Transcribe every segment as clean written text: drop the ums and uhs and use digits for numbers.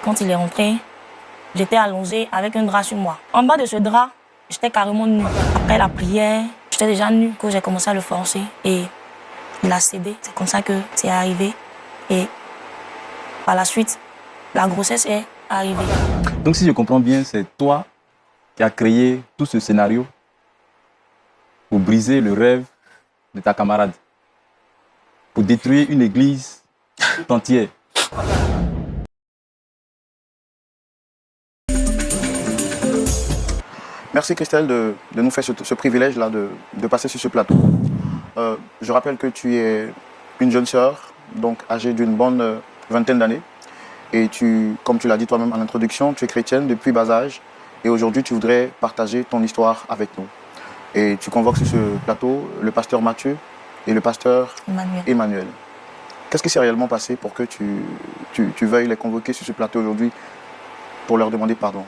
Quand il est rentré, j'étais allongée avec un drap sur moi. En bas de ce drap, j'étais carrément nue. Après la prière, j'étais déjà nue quand j'ai commencé à le forcer et il a cédé. C'est comme ça que c'est arrivé. Et par la suite, la grossesse est arrivée. Donc si je comprends bien, c'est toi qui as créé tout ce scénario pour briser le rêve de ta camarade, pour détruire une église entière. Merci Christelle de nous faire ce privilège-là de passer sur ce plateau. Je rappelle que tu es une jeune sœur, donc âgée d'une bonne vingtaine d'années. Et comme tu l'as dit toi-même en introduction, tu es chrétienne depuis bas âge. Et aujourd'hui, tu voudrais partager ton histoire avec nous. Et tu convoques sur ce plateau le pasteur Mathieu et le pasteur Emmanuel. Qu'est-ce qui s'est réellement passé pour que tu veuilles les convoquer sur ce plateau aujourd'hui pour leur demander pardon?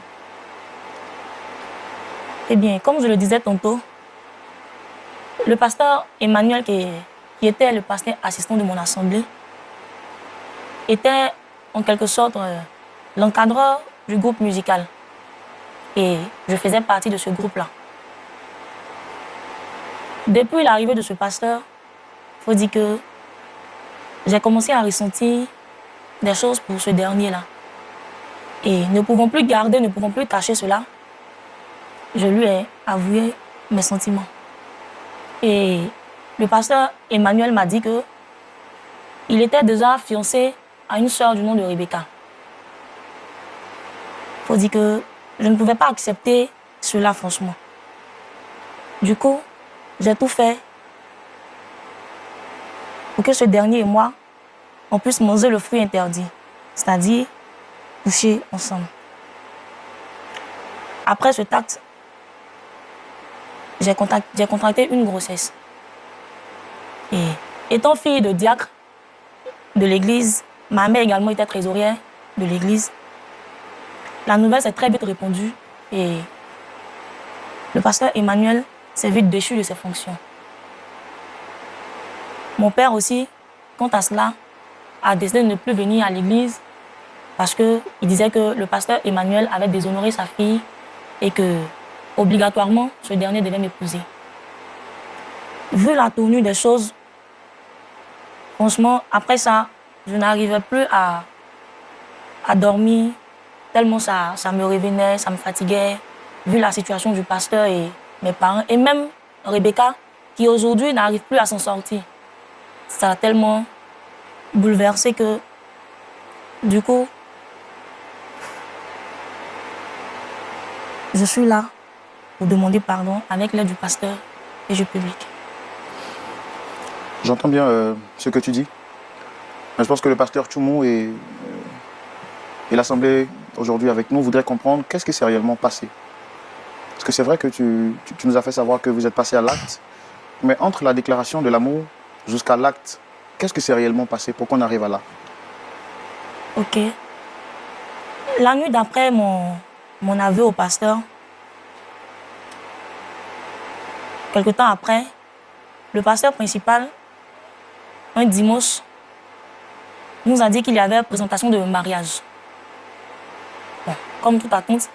Eh bien, comme je le disais tantôt, le pasteur Emmanuel, qui était le pasteur assistant de mon assemblée, était en quelque sorte l'encadreur du groupe musical. Et je faisais partie de ce groupe-là. Depuis l'arrivée de ce pasteur, il faut dire que j'ai commencé à ressentir des choses pour ce dernier-là. Et ne pouvant plus garder, ne pouvant plus cacher cela, je lui ai avoué mes sentiments. Et le pasteur Emmanuel m'a dit que il était déjà fiancé à une sœur du nom de Rebecca. Il faut dire que je ne pouvais pas accepter cela, franchement. Du coup, j'ai tout fait pour que ce dernier et moi, on puisse manger le fruit interdit, c'est-à-dire coucher ensemble. Après cet acte, j'ai contracté une grossesse. Et étant fille de diacre de l'église, ma mère également était trésorière de l'église. La nouvelle s'est très vite répandue et le pasteur Emmanuel s'est vite déchu de ses fonctions. Mon père aussi, quant à cela, a décidé de ne plus venir à l'église parce qu'il disait que le pasteur Emmanuel avait déshonoré sa fille et que, obligatoirement, ce dernier devait m'épouser. Vu la tournure des choses, franchement, après ça, je n'arrivais plus à dormir, tellement ça me revenait, ça me fatiguait, vu la situation du pasteur et mes parents, et même Rebecca, qui aujourd'hui n'arrive plus à s'en sortir. Ça a tellement bouleversé que, du coup, je suis là pour demander pardon avec l'aide du pasteur et du public. J'entends bien ce que tu dis. Mais je pense que le pasteur Tchoumou et l'Assemblée aujourd'hui avec nous voudraient comprendre qu'est-ce qui s'est réellement passé. Parce que c'est vrai que tu nous as fait savoir que vous êtes passé à l'acte, mais entre la déclaration de l'amour jusqu'à l'acte, qu'est-ce qui s'est réellement passé pour qu'on arrive à là? Ok. La nuit d'après mon aveu au pasteur, quelque temps après, le pasteur principal, un dimanche, nous a dit qu'il y avait présentation de mariage. Bon, comme toute attente,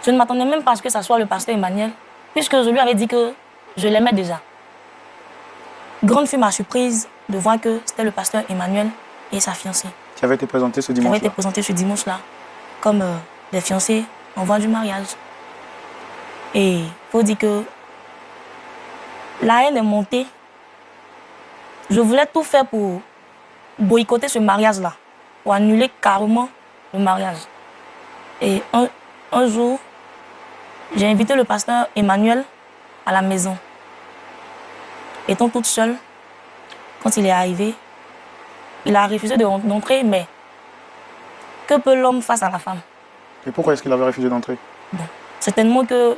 je ne m'attendais même pas à ce que ce soit le pasteur Emmanuel, puisque je lui avais dit que je l'aimais déjà. Grande fut ma surprise de voir que c'était le pasteur Emmanuel et sa fiancée. Qui avait été présenté ce dimanche-là? Qui avait été présenté ce dimanche-là, comme les fiancés en voie du mariage. Et il faut dire que la haine est montée. Je voulais tout faire pour boycotter ce mariage-là, pour annuler carrément le mariage. Et un jour, j'ai invité le pasteur Emmanuel à la maison. Étant toute seule, quand il est arrivé, il a refusé d'entrer, mais que peut l'homme face à la femme? Et pourquoi est-ce qu'il avait refusé d'entrer? Bon, certainement que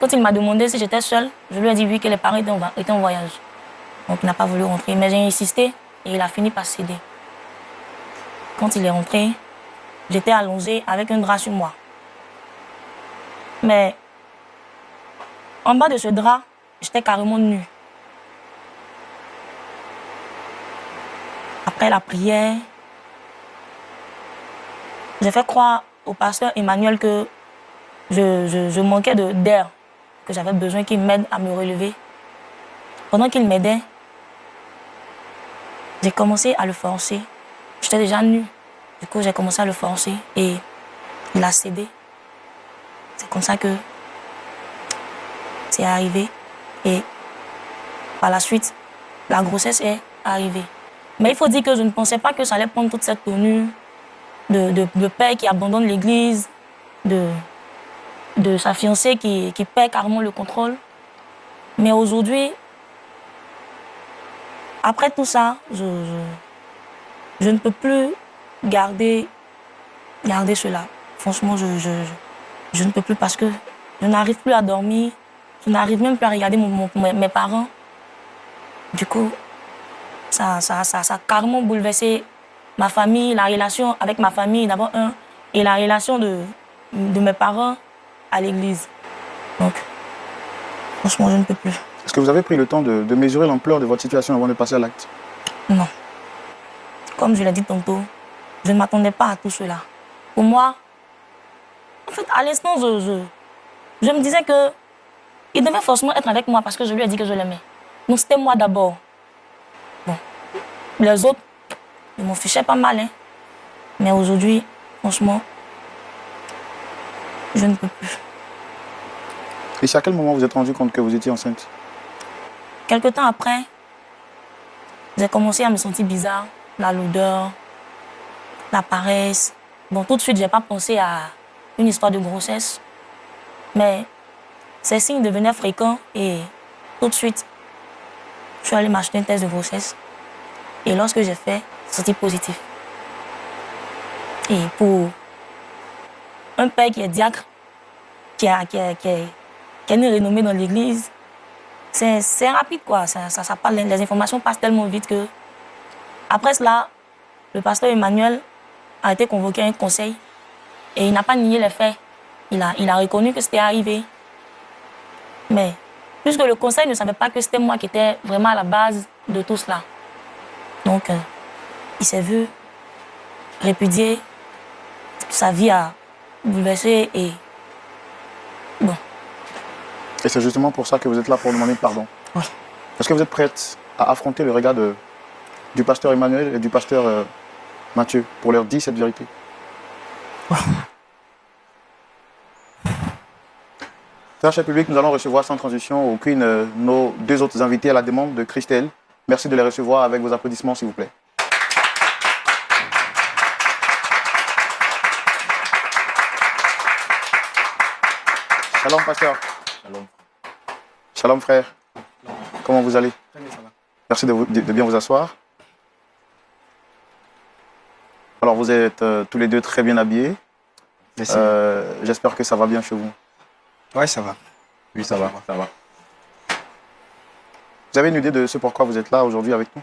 quand il m'a demandé si j'étais seule, je lui ai dit oui, que les parents étaient en voyage. Donc il n'a pas voulu rentrer, mais j'ai insisté et il a fini par céder. Quand il est rentré, j'étais allongée avec un drap sur moi. Mais en bas de ce drap, j'étais carrément nue. Après la prière, j'ai fait croire au pasteur Emmanuel que je manquais d'air, que j'avais besoin qu'il m'aide à me relever. Pendant qu'il m'aidait, j'ai commencé à le forcer. J'étais déjà nue. Du coup, j'ai commencé à le forcer et il a cédé. C'est comme ça que c'est arrivé. Et par la suite, la grossesse est arrivée. Mais il faut dire que je ne pensais pas que ça allait prendre toute cette tenue de père qui abandonne l'église, de sa fiancée qui perd carrément le contrôle. Mais aujourd'hui, après tout ça, je ne peux plus garder cela. Franchement, je ne peux plus parce que je n'arrive plus à dormir. Je n'arrive même plus à regarder mes parents. Du coup, ça a carrément bouleversé ma famille, la relation avec ma famille d'abord et la relation de mes parents à l'église. Donc, franchement, je ne peux plus. Est-ce que vous avez pris le temps de mesurer l'ampleur de votre situation avant de passer à l'acte? Non. Comme je l'ai dit tantôt, je ne m'attendais pas à tout cela. Pour moi, en fait, à l'instant, je me disais que il devait forcément être avec moi parce que je lui ai dit que je l'aimais. Donc, c'était moi d'abord. Bon. Les autres, ils m'en fichaient pas mal. Hein. Mais aujourd'hui, franchement, je ne peux plus. Et c'est à quel moment vous vous êtes rendu compte que vous étiez enceinte? Quelque temps après, j'ai commencé à me sentir bizarre. La lourdeur, la paresse. Bon, tout de suite, je n'ai pas pensé à une histoire de grossesse. Mais ces signes devenaient fréquents et tout de suite, je suis allée m'acheter un test de grossesse. Et lorsque j'ai fait, c'est sorti positif. Et pour un père qui est diacre, qui est une renommée dans l'église, c'est rapide, quoi. Les informations passent tellement vite que... Après cela, le pasteur Emmanuel a été convoqué à un conseil et il n'a pas nié les faits. Il a reconnu que c'était arrivé. Mais puisque le conseil ne savait pas que c'était moi qui étais vraiment à la base de tout cela, donc il s'est vu répudié, sa vie a bouleversé et bon. Et c'est justement pour ça que vous êtes là pour demander pardon. Oui. Est-ce que vous êtes prête à affronter le regard du pasteur Emmanuel et du pasteur Mathieu pour leur dire cette vérité? Cher public, nous allons recevoir sans transition aucune nos deux autres invités à la demande de Christelle. Merci de les recevoir avec vos applaudissements, s'il vous plaît. Shalom, pasteur. Shalom. Shalom, frère. Comment vous allez? Très bien, ça va. Merci de bien vous asseoir. Alors, vous êtes tous les deux très bien habillés. Merci. J'espère que ça va bien chez vous. Ouais, ça va. Oui, ça va, ça va. Vous avez une idée de ce pourquoi vous êtes là aujourd'hui avec nous?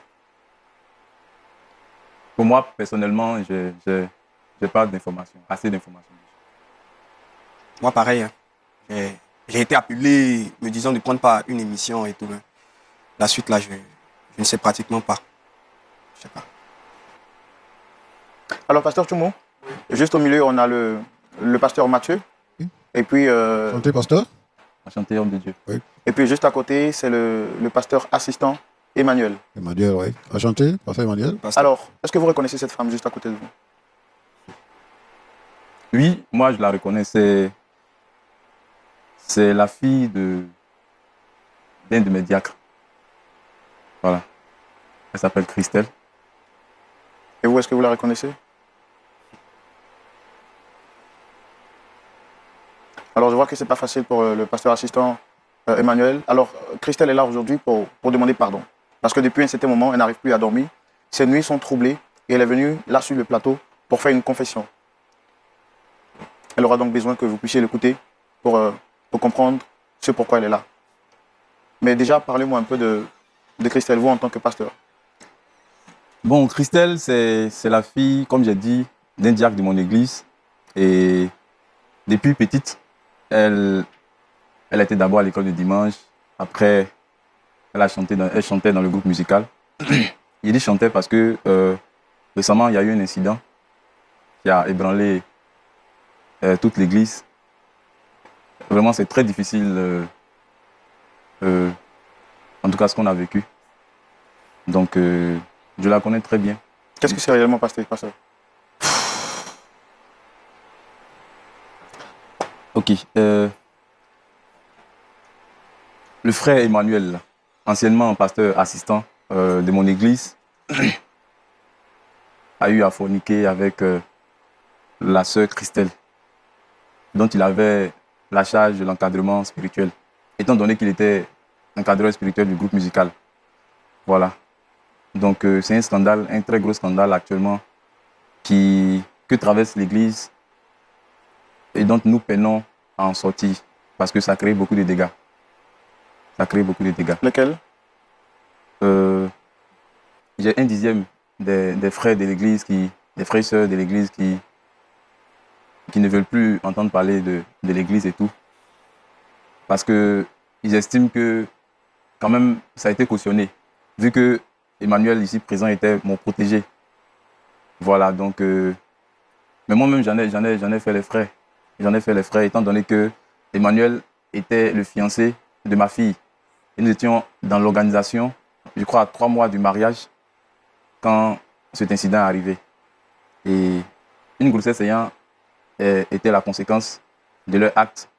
Pour moi, personnellement, je n'ai pas d'informations, assez d'informations. Moi, pareil. Hein. J'ai été appelé me disant de prendre part à une émission et tout. Hein. La suite, là, je ne sais pratiquement pas. Je sais pas. Alors, pasteur Toumo, juste au milieu, on a le pasteur Mathieu. Oui. Et puis, Santé, pasteur. Enchanté, homme de Dieu. Oui. et puis juste à côté, c'est le pasteur assistant Emmanuel. Emmanuel, oui. Enchanté, pasteur Emmanuel. Pasteur. Alors, est-ce que vous reconnaissez cette femme juste à côté de vous? Oui, moi, je la reconnais. C'est la fille d'un de mes diacres. Voilà. Elle s'appelle Christelle. Et vous, est-ce que vous la reconnaissez? Alors, je vois que ce n'est pas facile pour le pasteur assistant Emmanuel. Alors, Christelle est là aujourd'hui pour demander pardon. Parce que depuis un certain moment, elle n'arrive plus à dormir. Ses nuits sont troublées et elle est venue là sur le plateau pour faire une confession. Elle aura donc besoin que vous puissiez l'écouter pour comprendre ce pourquoi elle est là. Mais déjà, parlez-moi un peu de Christelle, vous en tant que pasteur. Bon, Christelle, c'est la fille, comme j'ai dit, d'un diacre de mon église. Et depuis petite, elle était d'abord à l'école de dimanche. Après, elle chantait dans le groupe musical. Il dit chantait parce que récemment, il y a eu un incident qui a ébranlé toute l'église. Vraiment, c'est très difficile, en tout cas ce qu'on a vécu. Donc, je la connais très bien. Qu'est-ce que c'est réellement, pasteur? Ok. Le frère Emmanuel, anciennement pasteur assistant de mon église, a eu à forniquer avec la sœur Christelle, dont il avait la charge de l'encadrement spirituel, étant donné qu'il était encadreur spirituel du groupe musical. Voilà. Donc c'est un scandale, un très gros scandale actuellement que traverse l'Église et dont nous peinons à en sortir parce que ça crée beaucoup de dégâts. Ça crée beaucoup de dégâts. Lesquels? J'ai un dixième des frères de l'Église, des frères et sœurs de l'Église qui ne veulent plus entendre parler de l'Église et tout. Parce qu'ils estiment que quand même ça a été cautionné. Vu que Emmanuel ici présent était mon protégé. Voilà, donc... mais moi-même, j'en ai fait les frais. J'en ai fait les frais, étant donné que Emmanuel était le fiancé de ma fille. Et nous étions dans l'organisation, je crois, à 3 mois du mariage, quand cet incident est arrivé. Et une grossesse ayant été la conséquence de leur acte.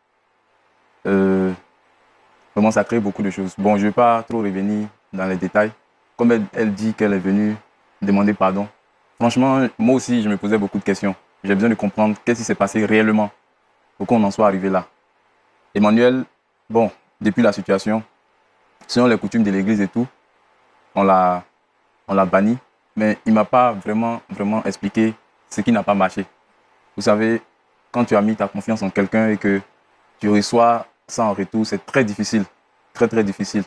Vraiment, ça crée beaucoup de choses. Bon, je ne vais pas trop revenir dans les détails. Comme elle dit qu'elle est venue demander pardon. Franchement, moi aussi, je me posais beaucoup de questions. J'ai besoin de comprendre qu'est-ce qui s'est passé réellement pour qu'on en soit arrivé là. Emmanuel, bon, depuis la situation, selon les coutumes de l'église et tout, on l'a banni, mais il ne m'a pas vraiment expliqué ce qui n'a pas marché. Vous savez, quand tu as mis ta confiance en quelqu'un et que tu reçois ça en retour, c'est très difficile, très très difficile.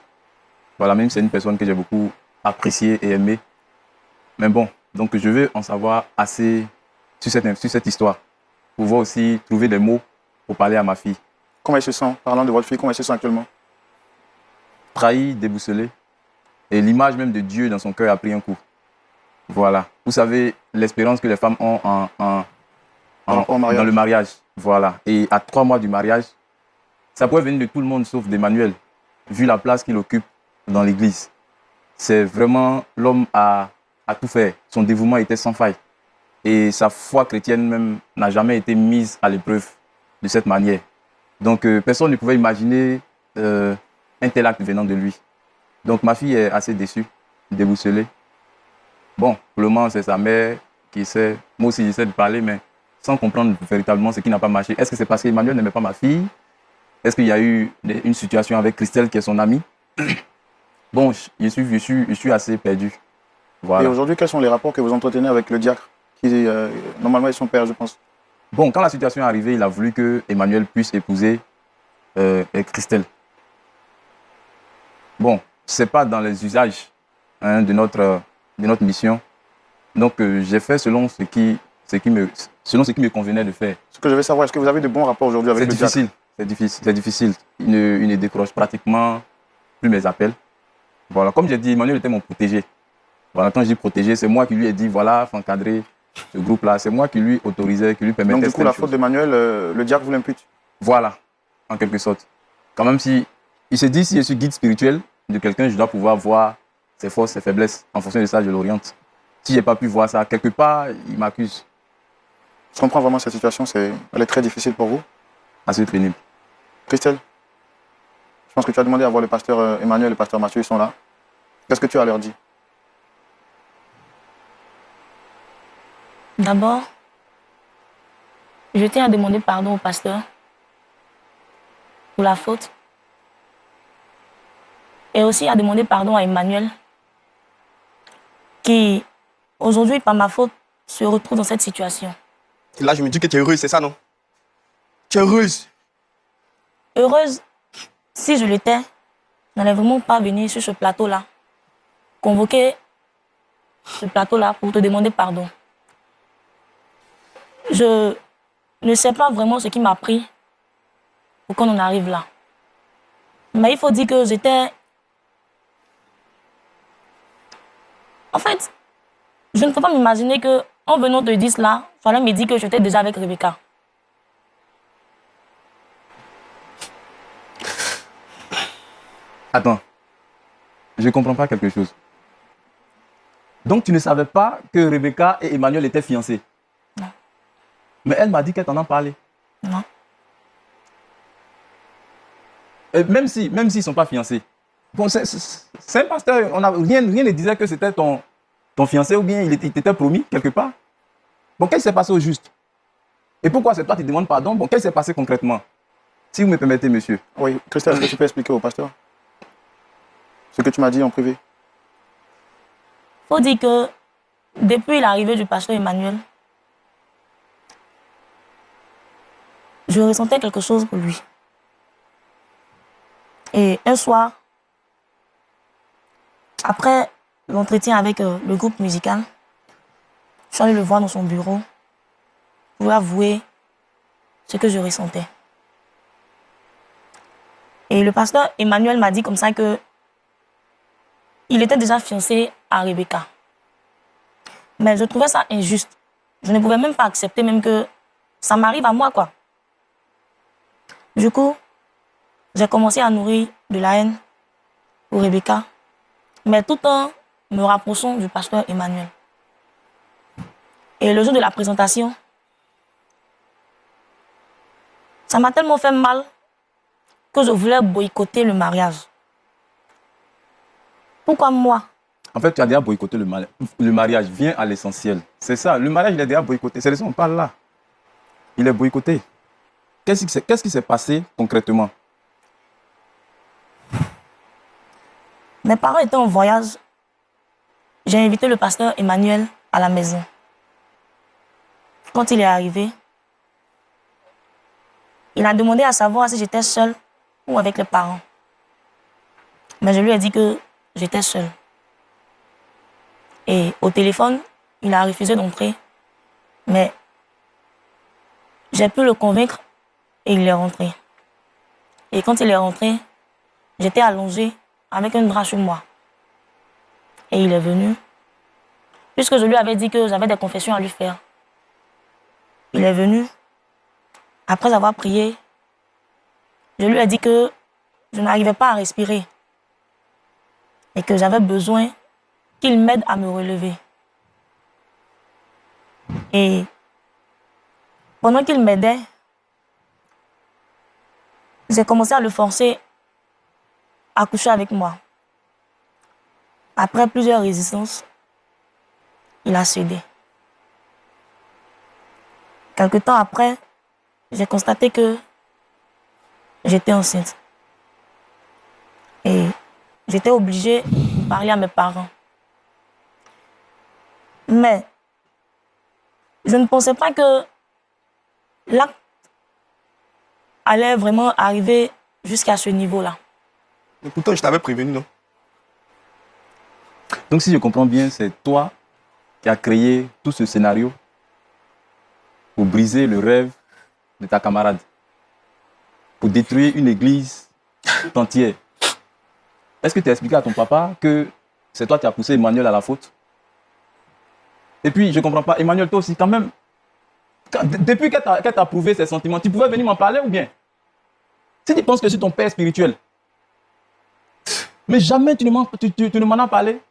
Voilà, même si c'est une personne que j'ai beaucoup appréciée et aimée. Mais bon, donc je veux en savoir assez sur cette histoire, pour pouvoir aussi trouver des mots pour parler à ma fille. Comment elle se sent? Parlant de votre fille, comment elle se sent actuellement? Trahie, déboussolée. Et l'image même de Dieu dans son cœur a pris un coup. Voilà. Vous savez, l'espérance que les femmes ont dans le mariage. Voilà. Et à 3 mois du mariage, ça pourrait venir de tout le monde sauf d'Emmanuel, vu la place qu'il occupe dans l'église. C'est vraiment, l'homme a tout fait. Son dévouement était sans faille. Et sa foi chrétienne même n'a jamais été mise à l'épreuve de cette manière. Donc personne ne pouvait imaginer un tel acte venant de lui. Donc ma fille est assez déçue, déboussolée. Bon, pour le moment, c'est sa mère qui essaie, moi aussi j'essaie de parler, mais sans comprendre véritablement ce qui n'a pas marché. Est-ce que c'est parce qu'Emmanuel n'aimait pas ma fille? Est-ce qu'il y a eu une situation avec Christelle qui est son amie? Bon, je suis assez perdu. Voilà. Et aujourd'hui, quels sont les rapports que vous entretenez avec le diacre, qui normalement est son père, je pense? Bon, quand la situation est arrivée, il a voulu que Emmanuel puisse épouser Christelle. Bon, ce n'est pas dans les usages de notre mission. Donc, j'ai fait selon ce qui me convenait de faire. Ce que je veux savoir, est-ce que vous avez de bons rapports aujourd'hui avec le diacre? C'est difficile. Il ne décroche pratiquement plus mes appels. Voilà, comme j'ai dit, Emmanuel était mon protégé. Voilà, quand je dis protégé, c'est moi qui lui ai dit, voilà, il faut encadrer ce groupe-là. C'est moi qui lui autorisais, qui lui permettais. Donc, du coup, la faute d'Emmanuel, le diacre vous l'impute? Voilà, en quelque sorte. Quand même, si il se dit, si je suis guide spirituel de quelqu'un, je dois pouvoir voir ses forces, ses faiblesses. En fonction de ça, je l'oriente. Si je n'ai pas pu voir ça, quelque part, il m'accuse. Je comprends vraiment cette situation, elle est très difficile pour vous. Assez pénible. Christelle, je pense que tu as demandé à voir le pasteur Emmanuel et le pasteur Mathieu, ils sont là. Qu'est-ce que tu as à leur dire? D'abord, je tiens à demander pardon au pasteur pour la faute. Et aussi à demander pardon à Emmanuel, qui, aujourd'hui, par ma faute, se retrouve dans cette situation. Et là, je me dis que tu es heureuse, c'est ça, non? Tu es heureuse? Heureuse, si je l'étais, je n'allais vraiment pas venir sur ce plateau-là, convoquer ce plateau-là pour te demander pardon. Je ne sais pas vraiment ce qui m'a pris pour qu'on en arrive là. Mais il faut dire que j'étais... En fait, je ne peux pas m'imaginer qu'en venant te dire cela, il fallait me dire que j'étais déjà avec Rebecca. Attends, je ne comprends pas quelque chose. Donc, tu ne savais pas que Rebecca et Emmanuel étaient fiancés? Non. Mais elle m'a dit qu'elle t'en a parlé. Non. Et même s'ils ne sont pas fiancés. Bon, c'est un pasteur, rien ne disait que c'était ton fiancé ou bien il t'était promis quelque part. Bon, qu'est-ce qui s'est passé au juste? Et pourquoi c'est toi qui demandes pardon? Bon, qu'est-ce qui s'est passé concrètement? Si vous me permettez, monsieur. Oui, Christelle, est-ce que tu peux expliquer au pasteur ce que tu m'as dit en privé? Il faut dire que depuis l'arrivée du pasteur Emmanuel, je ressentais quelque chose pour lui. Et un soir, après l'entretien avec le groupe musical, je suis allée le voir dans son bureau pour lui avouer ce que je ressentais. Et le pasteur Emmanuel m'a dit comme ça que il était déjà fiancé à Rebecca. Mais je trouvais ça injuste. Je ne pouvais même pas accepter même que ça m'arrive à moi, quoi. Du coup, j'ai commencé à nourrir de la haine pour Rebecca, mais tout en me rapprochant du pasteur Emmanuel. Et le jour de la présentation, ça m'a tellement fait mal que je voulais boycotter le mariage. Pourquoi moi? En fait, tu as déjà boycotté le mariage. Viens à l'essentiel. C'est ça. Le mariage, il est déjà boycotté. C'est raison, on parle là. Il est boycotté. Qu'est-ce qui s'est passé concrètement? Mes parents étaient en voyage. J'ai invité le pasteur Emmanuel à la maison. Quand il est arrivé, il a demandé à savoir si j'étais seule ou avec les parents. Mais je lui ai dit que j'étais seule. Et au téléphone, il a refusé d'entrer. Mais j'ai pu le convaincre et il est rentré. Et quand il est rentré, j'étais allongée avec un drap sur moi. Et il est venu. Puisque je lui avais dit que j'avais des confessions à lui faire. Il est venu. Après avoir prié, je lui ai dit que je n'arrivais pas à respirer. Et que j'avais besoin qu'il m'aide à me relever. Et pendant qu'il m'aidait, j'ai commencé à le forcer à coucher avec moi. Après plusieurs résistances, il a cédé. Quelque temps après, j'ai constaté que j'étais enceinte. Et j'étais obligée de parler à mes parents. Mais je ne pensais pas que l'acte allait vraiment arriver jusqu'à ce niveau-là. Mais pourtant, je t'avais prévenu, non? Donc, si je comprends bien, c'est toi qui as créé tout ce scénario pour briser le rêve de ta camarade, pour détruire une église tout entière. Est-ce que tu as expliqué à ton papa que c'est toi qui as poussé Emmanuel à la faute? Et puis, je ne comprends pas, Emmanuel, toi aussi, quand même, depuis qu'elle t'a prouvé ses sentiments, tu pouvais venir m'en parler ou bien? Si tu penses que je suis ton père spirituel, mais jamais tu ne m'en as parlé.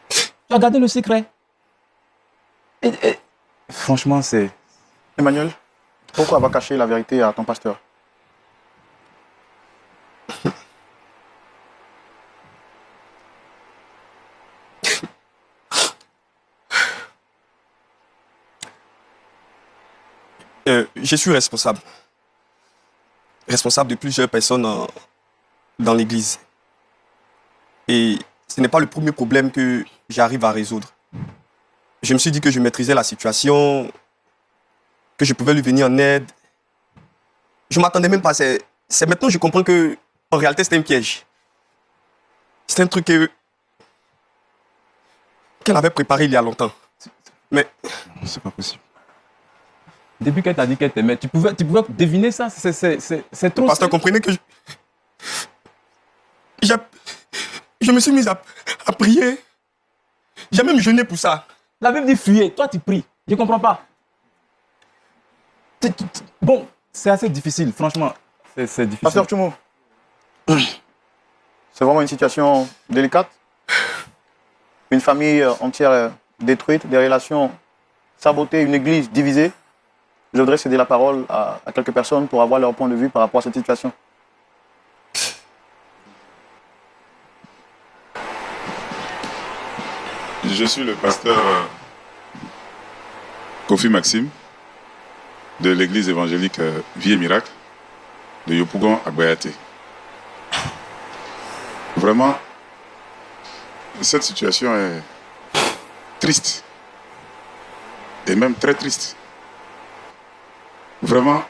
Tu as gardé le secret. Franchement, c'est... Emmanuel, pourquoi avoir caché la vérité à ton pasteur? Je suis responsable. Responsable de plusieurs personnes dans l'église. Et ce n'est pas le premier problème que j'arrive à résoudre. Je me suis dit que je maîtrisais la situation, que je pouvais lui venir en aide. Je ne m'attendais même pas. C'est maintenant que je comprends que en réalité, c'était un piège. C'est un truc qu'elle avait préparé il y a longtemps. Mais c'est pas possible. Depuis qu'elle t'a dit qu'elle t'aimait, tu pouvais deviner ça. C'est trop... le pasteur comprenait que je me suis mis à prier. J'ai même jeûné pour ça. La Bible dit fuyer. Toi, tu pries. Je ne comprends pas. Bon, c'est assez difficile, franchement. C'est difficile. Pasteur Tchoumo, C'est vraiment une situation délicate. Une famille entière détruite, des relations sabotées, une église divisée. Je voudrais céder la parole à quelques personnes pour avoir leur point de vue par rapport à cette situation. Je suis le pasteur Kofi Maxime de l'église évangélique Vie et Miracle de Yopougon à Boyate. Vraiment, cette situation est triste et même très triste. Vraiment,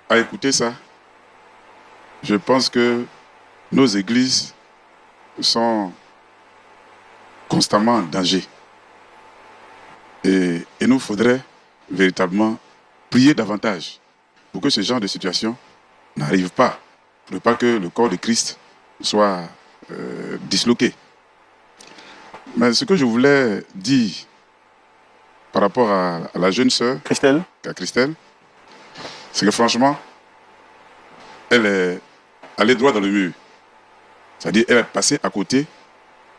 à écouter ça, je pense que nos églises sont constamment en danger. Et il nous faudrait véritablement prier davantage pour que ce genre de situation n'arrive pas, pour ne pas que le corps de Christ soit disloqué. Mais ce que je voulais dire par rapport à la jeune sœur, Christelle, à Christelle, c'est que franchement, elle est allée droit dans le mur. C'est-à-dire qu'elle est passée à côté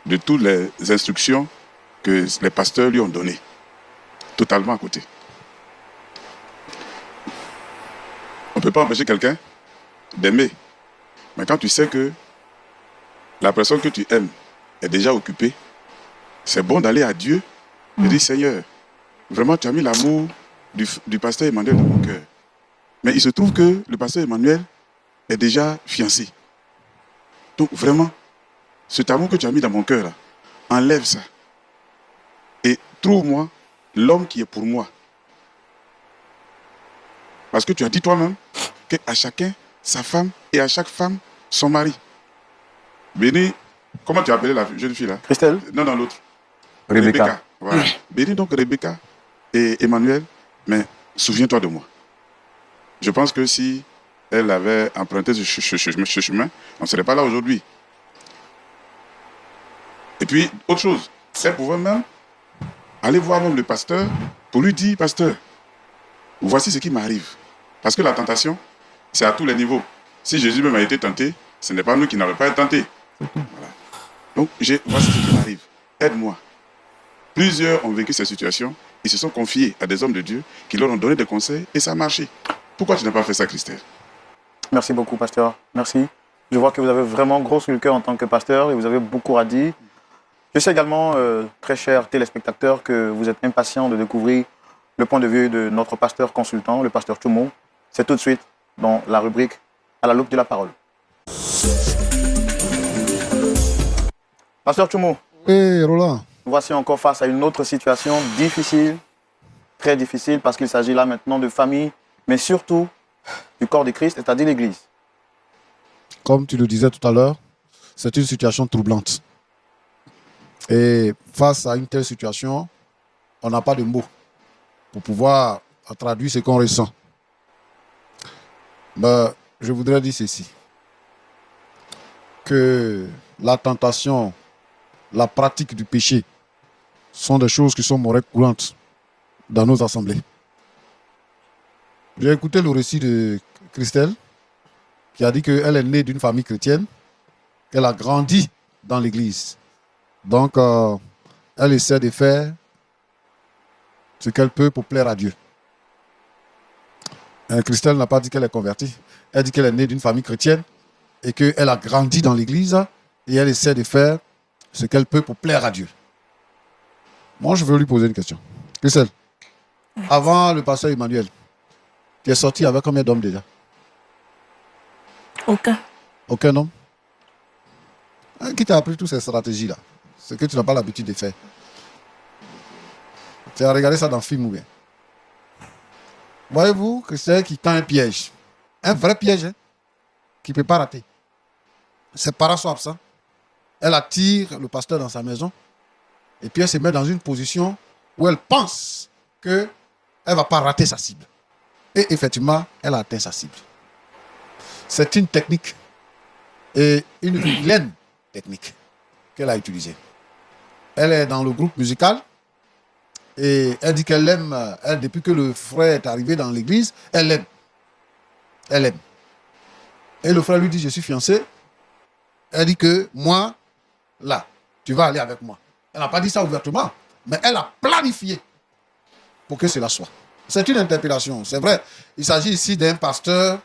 de toutes les instructions que les pasteurs lui ont données. Totalement à côté. On ne peut pas empêcher quelqu'un d'aimer. Mais quand tu sais que la personne que tu aimes est déjà occupée, c'est bon d'aller à Dieu et dire, Seigneur, vraiment tu as mis l'amour du pasteur Emmanuel dans mon cœur. Mais il se trouve que le pasteur Emmanuel est déjà fiancé. Donc vraiment, cet amour que tu as mis dans mon cœur, là, enlève ça. Et trouve-moi l'homme qui est pour moi. Parce que tu as dit toi-même qu'à chacun sa femme et à chaque femme son mari. Béni, comment tu as appelé la jeune fille là? Christelle, Non, l'autre. Rebecca. Voilà. Béni donc Rebecca et Emmanuel, mais souviens-toi de moi. Je pense que si elle avait emprunté ce chemin, on ne serait pas là aujourd'hui. Et puis, autre chose, elle pouvait même aller voir même le pasteur pour lui dire, pasteur, voici ce qui m'arrive. Parce que la tentation, c'est à tous les niveaux. Si Jésus même a été tenté, ce n'est pas nous qui n'avons pas été tentés. Voilà. Donc, voici ce qui m'arrive. Aide-moi. Plusieurs ont vécu cette situation. Ils se sont confiés à des hommes de Dieu qui leur ont donné des conseils et ça a marché. Pourquoi tu n'as pas fait ça, Christelle? merci beaucoup, pasteur. Merci. Je vois que vous avez vraiment gros sur le cœur en tant que pasteur et vous avez beaucoup à dire. Je sais également, très chers téléspectateurs, que vous êtes impatients de découvrir le point de vue de notre pasteur consultant, le pasteur Toumo. C'est tout de suite dans la rubrique « À la loupe de la parole ». Pasteur Toumo, Oui, Roland. voici encore face à une autre situation difficile, très difficile, parce qu'il s'agit là maintenant de famille, mais surtout du corps de Christ, c'est-à-dire l'Église. Comme tu le disais tout à l'heure, c'est une situation troublante. Et face à une telle situation, on n'a pas de mots pour pouvoir traduire ce qu'on ressent. Mais je voudrais dire ceci, que la tentation, la pratique du péché sont des choses qui sont monnaie courante dans nos assemblées. J'ai écouté le récit de Christelle qui a dit qu'elle est née d'une famille chrétienne, qu'elle a grandi dans l'église. Donc, elle essaie de faire ce qu'elle peut pour plaire à Dieu. Christelle n'a pas dit qu'elle est convertie. Elle dit qu'elle est née d'une famille chrétienne et qu'elle a grandi dans l'église et elle essaie de faire ce qu'elle peut pour plaire à Dieu. Moi, je veux lui poser une question. Christelle, avant le pasteur Emmanuel, tu es sorti avec combien d'hommes déjà? Aucun. Aucun homme? Qui t'a appris toutes ces stratégies-là? Ce que tu n'as pas l'habitude de faire. Tu as regardé ça dans le film ou bien? Voyez-vous que c'est qui tend un piège. Un vrai piège, hein, qui ne peut pas rater. Ses parents sont absents. Elle attire le pasteur dans sa maison. Et puis elle se met dans une position où elle pense qu'elle ne va pas rater sa cible. Et effectivement, elle a atteint sa cible. C'est une technique et une vilaine technique qu'elle a utilisée. Elle est dans le groupe musical et elle dit qu'elle aime, elle, depuis que le frère est arrivé dans l'église, elle l'aime. Elle aime. Et le frère lui dit, je suis fiancé Elle dit que moi, là, tu vas aller avec moi. Elle n'a pas dit ça ouvertement, mais elle a planifié pour que cela soit. C'est une interpellation, c'est vrai. Il s'agit ici d'un pasteur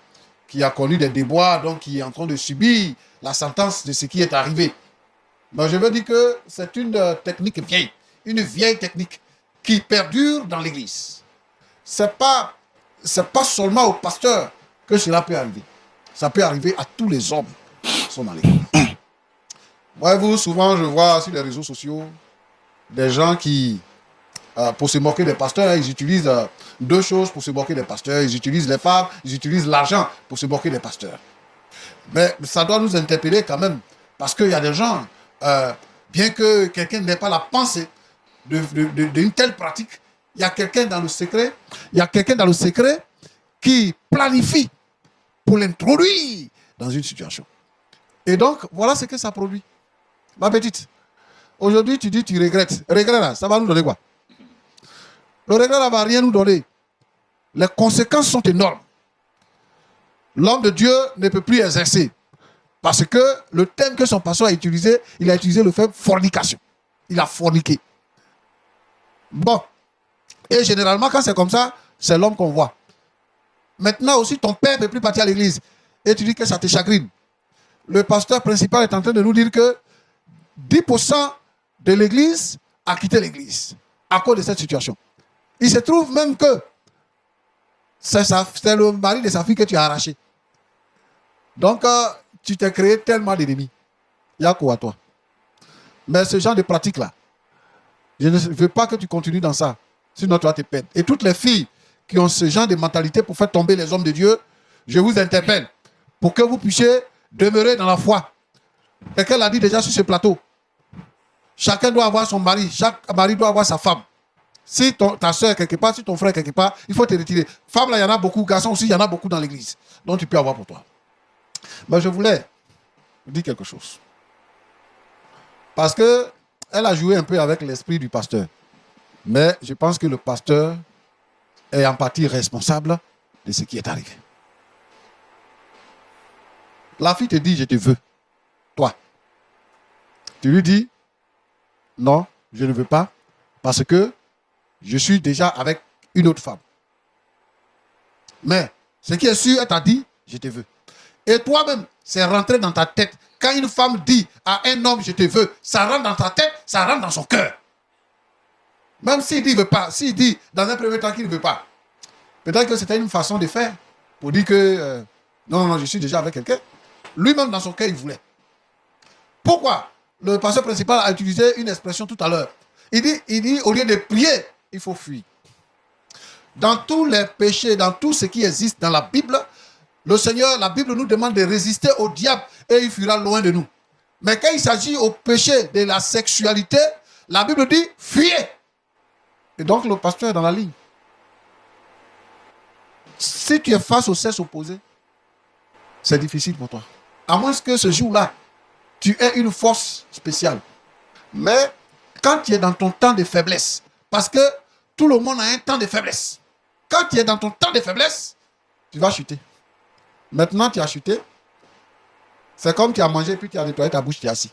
qui a connu des déboires, donc qui est en train de subir la sentence de ce qui est arrivé. Mais je veux dire que c'est une technique vieille, une vieille technique qui perdure dans l'Église. C'est pas seulement au pasteur que cela peut arriver. Ça peut arriver à tous les hommes qui sont dans l'Église. Voyez-vous, souvent je vois sur les réseaux sociaux des gens qui, pour se moquer des pasteurs, ils utilisent deux choses pour se moquer des pasteurs. Ils utilisent les femmes, ils utilisent l'argent pour se moquer des pasteurs. Mais ça doit nous interpeller quand même, parce qu'il y a des gens, bien que quelqu'un n'ait pas la pensée d'une telle pratique, il y a quelqu'un dans le secret, qui planifie pour l'introduire dans une situation. Et donc, voilà ce que ça produit. Ma petite, aujourd'hui, tu dis tu regrettes. Regret là, ça va nous donner quoi? Le regret là va rien nous donner. Les conséquences sont énormes. L'homme de Dieu ne peut plus exercer. Parce que le thème que son pasteur a utilisé, il a utilisé le fait fornication. Il a forniqué. Bon. Et généralement, quand c'est comme ça, c'est l'homme qu'on voit. Maintenant aussi, ton père ne peut plus partir à l'église. Et tu dis que ça te chagrine. Le pasteur principal est en train de nous dire que 10% de l'église a quitté l'église à cause de cette situation. Il se trouve même que c'est le mari de sa fille que tu as arraché. Donc, tu t'es créé tellement d'ennemis. Il y a quoi à toi? Mais ce genre de pratique-là, je ne veux pas que tu continues dans ça. Sinon, tu vas te perdre. Et toutes les filles qui ont ce genre de mentalité pour faire tomber les hommes de Dieu, je vous interpelle pour que vous puissiez demeurer dans la foi. Quelqu'un l'a dit déjà sur ce plateau. Chacun doit avoir son mari. Chaque mari doit avoir sa femme. Si ta soeur est quelque part, si ton frère est quelque part, il faut te retirer. Femme, là, il y en a beaucoup. Garçon aussi, il y en a beaucoup dans l'église. Donc, tu peux avoir pour toi. Mais je voulais vous dire quelque chose. Parce que elle a joué un peu avec l'esprit du pasteur. Mais je pense que le pasteur est en partie responsable de ce qui est arrivé. La fille te dit, je te veux. Toi. Tu lui dis, non, je ne veux pas, parce que je suis déjà avec une autre femme. Mais, ce qui est sûr, elle t'a dit, je te veux. Et toi-même, c'est rentré dans ta tête. Quand une femme dit à un homme, je te veux, ça rentre dans ta tête, ça rentre dans son cœur. Même s'il dit, il ne veut pas, s'il dit dans un premier temps qu'il ne veut pas, peut-être que c'était une façon de faire pour dire que, non, je suis déjà avec quelqu'un. Lui-même, dans son cœur, il voulait. Pourquoi? Le pasteur principal a utilisé une expression tout à l'heure. Il dit, au lieu de prier, il faut fuir. Dans tous les péchés, dans tout ce qui existe dans la Bible, le Seigneur, la Bible nous demande de résister au diable et il fuira loin de nous. Mais quand il s'agit au péché de la sexualité, la Bible dit, fuyez. Et donc le pasteur est dans la ligne. Si tu es face au sexe opposé, c'est difficile pour toi. À moins que ce jour-là, tu aies une force spéciale. Mais quand tu es dans ton temps de faiblesse, parce que tout le monde a un temps de faiblesse. Quand tu es dans ton temps de faiblesse, tu vas chuter. Maintenant, tu as chuté. C'est comme tu as mangé, puis tu as nettoyé ta bouche, tu es assis.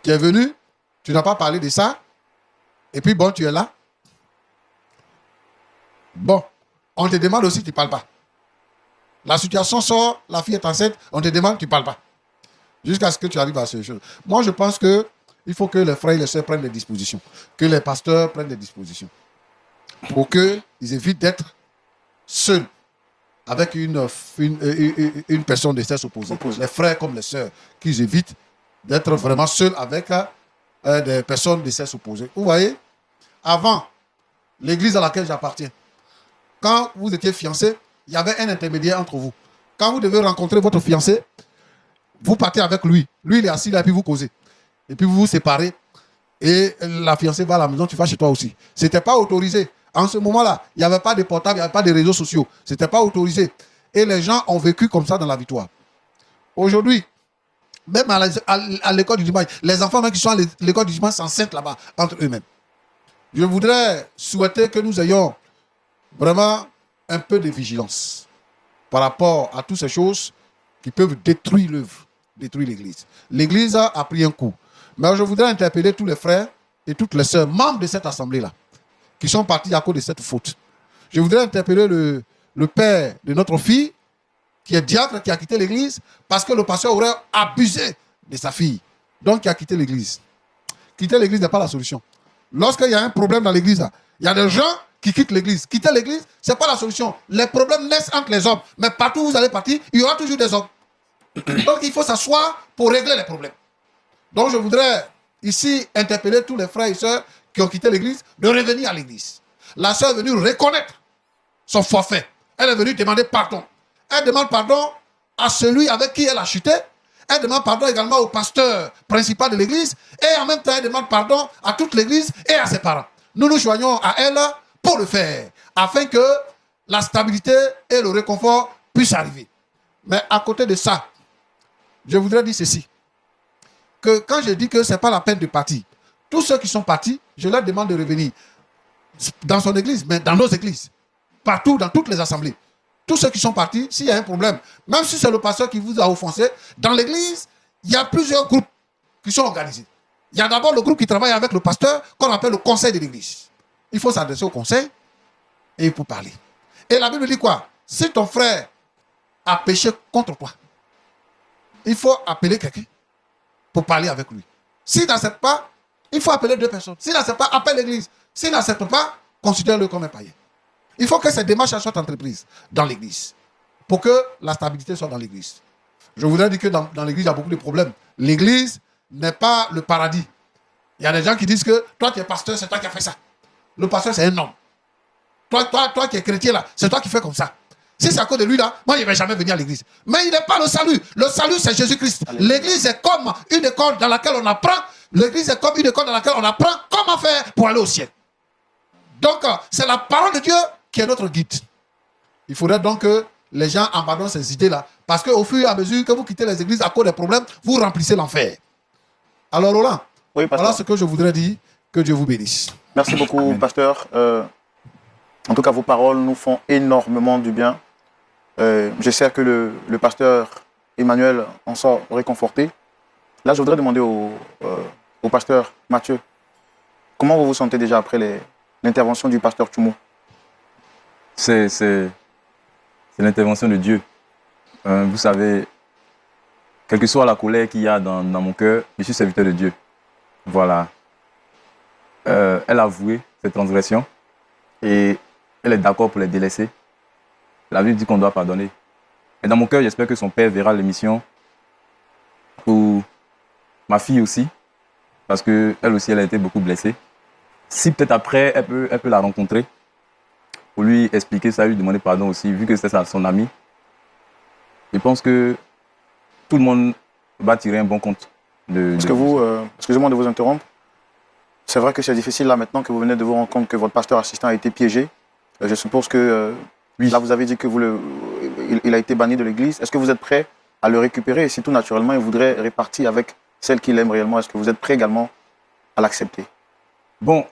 Tu es venu, tu n'as pas parlé de ça. Et puis bon, tu es là. Bon, on te demande aussi, tu ne parles pas. La situation sort, la fille est enceinte, on te demande, tu ne parles pas. Jusqu'à ce que tu arrives à ce chose. Moi, je pense qu'il faut que les frères et les sœurs prennent des dispositions. Que les pasteurs prennent des dispositions. Pour qu'ils évitent d'être seuls avec une personne de sexe opposé. Les frères comme les sœurs, qu'ils évitent d'être vraiment seuls avec des personnes de sexe opposé. Vous voyez, avant, l'église à laquelle j'appartiens, quand vous étiez fiancés, il y avait un intermédiaire entre vous. Quand vous devez rencontrer votre fiancé, vous partez avec lui. Lui, il est assis là, et puis vous causez. Et puis vous vous séparez. Et la fiancée va à la maison, tu vas chez toi aussi. Ce n'était pas autorisé. En ce moment-là, il n'y avait pas de portable, il n'y avait pas de réseaux sociaux. Ce n'était pas autorisé. Et les gens ont vécu comme ça dans la victoire. Aujourd'hui, même à l'école du dimanche, les enfants même qui sont à l'école du dimanche s'enceintent là-bas, entre eux-mêmes. Je voudrais souhaiter que nous ayons vraiment un peu de vigilance par rapport à toutes ces choses qui peuvent détruire l'œuvre détruire l'église. L'église a pris un coup. Mais je voudrais interpeller tous les frères et toutes les sœurs membres de cette assemblée-là, qui sont partis à cause de cette faute. Je voudrais interpeller le père de notre fille, qui est diacre, qui a quitté l'église, parce que le pasteur aurait abusé de sa fille. Donc, qui a quitté l'église. Quitter l'église n'est pas la solution. Lorsqu'il y a un problème dans l'église, il y a des gens qui quittent l'église. Quitter l'église, ce n'est pas la solution. Les problèmes naissent entre les hommes. Mais partout où vous allez partir, il y aura toujours des hommes. Donc, il faut s'asseoir pour régler les problèmes. Donc, je voudrais ici interpeller tous les frères et sœurs qui ont quitté l'église de revenir à l'église. La sœur est venue reconnaître son forfait. Elle est venue demander pardon. Elle demande pardon à celui avec qui elle a chuté. Elle demande pardon également au pasteur principal de l'église. Et en même temps, elle demande pardon à toute l'église et à ses parents. Nous nous joignons à elle pour le faire, afin que la stabilité et le réconfort puissent arriver. Mais à côté de ça, je voudrais dire ceci, que quand je dis que ce n'est pas la peine de partir, tous ceux qui sont partis, je leur demande de revenir dans son église, mais dans nos églises, partout, dans toutes les assemblées. Tous ceux qui sont partis, s'il y a un problème, même si c'est le pasteur qui vous a offensé, dans l'église, il y a plusieurs groupes qui sont organisés. Il y a d'abord le groupe qui travaille avec le pasteur, qu'on appelle le conseil de l'église. Il faut s'adresser au conseil et il faut parler. Et la Bible dit quoi? Si ton frère a péché contre toi, il faut appeler quelqu'un pour parler avec lui. S'il n'accepte pas, il faut appeler deux personnes. S'il n'accepte pas, appelle l'église. S'il n'accepte pas, considère-le comme un païen. Il faut que ces démarches soient entreprises dans l'église pour que la stabilité soit dans l'église. Je voudrais dire que dans l'église, il y a beaucoup de problèmes. L'église n'est pas le paradis. Il y a des gens qui disent que toi, tu es pasteur, c'est toi qui as fait ça. Le pasteur, c'est un homme. Toi qui es chrétien, là, c'est toi qui fais comme ça. Si c'est à cause de lui, là, moi, je ne vais jamais venir à l'église. Mais il n'est pas le salut. Le salut, c'est Jésus-Christ. L'église est comme une école dans laquelle on apprend. L'église est comme une école dans laquelle on apprend comment faire pour aller au ciel. Donc, c'est la parole de Dieu qui est notre guide. Il faudrait donc que les gens abandonnent ces idées-là. Parce qu'au fur et à mesure que vous quittez les églises à cause des problèmes, vous remplissez l'enfer. Alors, Roland, Oui, pasteur. voilà ce que je voudrais dire. Que Dieu vous bénisse. Merci beaucoup, pasteur. En tout cas, vos paroles nous font énormément du bien. J'espère que le pasteur Emmanuel en sort réconforté. Là, je voudrais demander au pasteur Mathieu, comment vous vous sentez déjà après l'intervention du pasteur Tchoumo? C'est l'intervention de Dieu. Vous savez, quelle que soit la colère qu'il y a dans mon cœur, je suis serviteur de Dieu. Voilà. Elle a avoué ses transgressions et elle est d'accord pour les délaisser. La Bible dit qu'on doit pardonner. Et dans mon cœur, j'espère que son père verra l'émission. Ou ma fille aussi, parce qu'elle aussi, elle a été beaucoup blessée. Si peut-être après, elle peut la rencontrer, pour lui expliquer ça, lui demander pardon aussi, vu que c'est son ami. Je pense que tout le monde va tirer un bon compte. Parce que vous, excusez-moi de vous interrompre, c'est vrai que c'est difficile là maintenant que vous venez de vous rendre compte que votre pasteur assistant a été piégé. Je suppose que oui. Là vous avez dit que il a été banni de l'église. Est-ce que vous êtes prêt à le récupérer? Et si tout naturellement il voudrait répartir avec celle qu'il aime réellement, est-ce que vous êtes prêt également à l'accepter? Bon,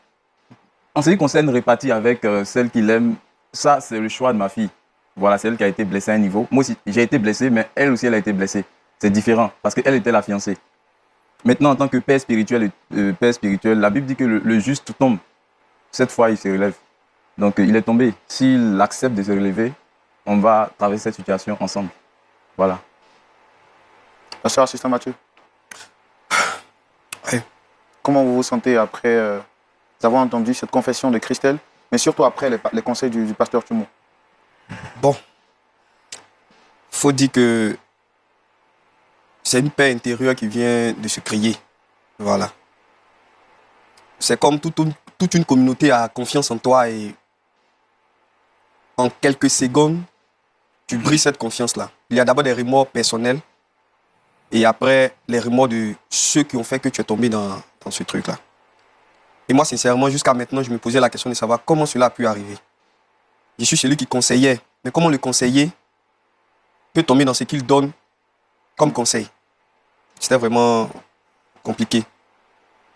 en ce qui concerne répartir avec celle qu'il aime, ça c'est le choix de ma fille. Voilà, c'est elle qui a été blessée à un niveau. Moi aussi, j'ai été blessé, mais elle aussi, elle a été blessée. C'est différent, parce qu'elle était la fiancée. Maintenant, en tant que père spirituel, la Bible dit que le juste tombe. Cette fois, il se relève. Donc, il est tombé. S'il accepte de se relever, on va traverser cette situation ensemble. Voilà. Pasteur assistant Mathieu. Oui. Comment vous vous sentez après avoir entendu cette confession de Christelle, mais surtout après les conseils du pasteur Tchoumo? Bon, faut dire que c'est une paix intérieure qui vient de se créer. Voilà. C'est comme toute une communauté a confiance en toi et en quelques secondes, tu brises cette confiance-là. Il y a d'abord des remords personnels et après les remords de ceux qui ont fait que tu es tombé dans ce truc-là. Et moi, sincèrement, jusqu'à maintenant, je me posais la question de savoir comment cela a pu arriver. Je suis celui qui conseillait, mais comment le conseiller peut tomber dans ce qu'il donne comme conseil? C'était vraiment compliqué.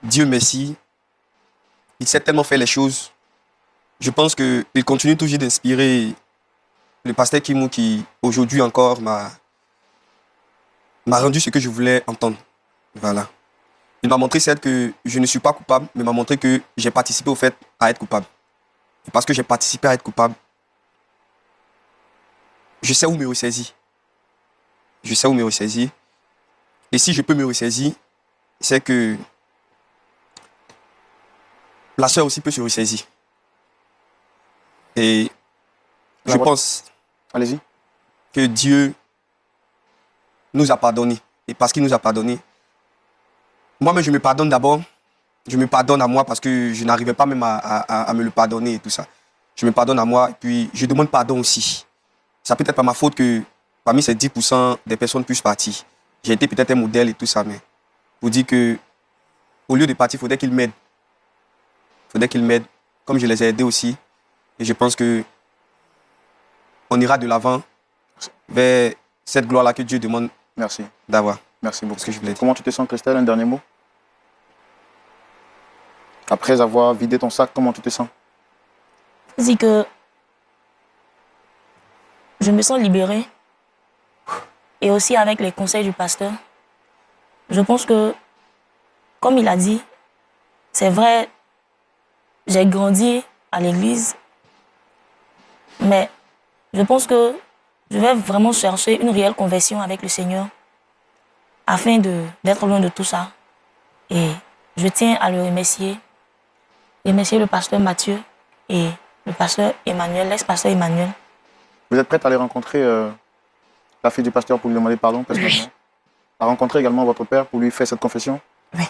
Dieu merci, il sait tellement faire les choses. Je pense qu'il continue toujours d'inspirer le pasteur Kimou qui, aujourd'hui encore, m'a rendu ce que je voulais entendre. Voilà. Il m'a montré certes que je ne suis pas coupable, mais m'a montré que j'ai participé au fait à être coupable. Et parce que j'ai participé à être coupable, je sais où me ressaisir. Je sais où me ressaisir. Et si je peux me ressaisir, c'est que la sœur aussi peut se ressaisir. Et je pense Allez-y. que Dieu nous a pardonné. Et parce qu'il nous a pardonné, moi-même je me pardonne d'abord. Je me pardonne à moi parce que je n'arrivais pas même à me le pardonner et tout ça. Je me pardonne à moi et puis je demande pardon aussi. Ça peut être pas ma faute que parmi ces 10% des personnes puissent partir. J'ai été peut-être un modèle et tout ça, mais pour dire que au lieu de partir, il faudrait qu'ils m'aident. Il faudrait qu'ils m'aident, comme je les ai aidés aussi. Et je pense que on ira de l'avant vers cette gloire-là que Dieu demande Merci. d'avoir. Merci beaucoup. Ce que je voulais dire. Comment tu te sens, Christelle? Un dernier mot? Après avoir vidé ton sac, comment tu te sens? Je dis que je me sens libérée. Et aussi avec les conseils du pasteur. Je pense que, comme il a dit, c'est vrai, j'ai grandi à l'église, mais je pense que je vais vraiment chercher une réelle conversion avec le Seigneur afin d'être loin de tout ça. Et je tiens à le remercier le pasteur Mathieu et le pasteur Emmanuel, l'ex-pasteur Emmanuel. Vous êtes prête à aller rencontrer la fille du pasteur pour lui demander pardon personnellement? À rencontrer également votre père pour lui faire cette confession? Oui.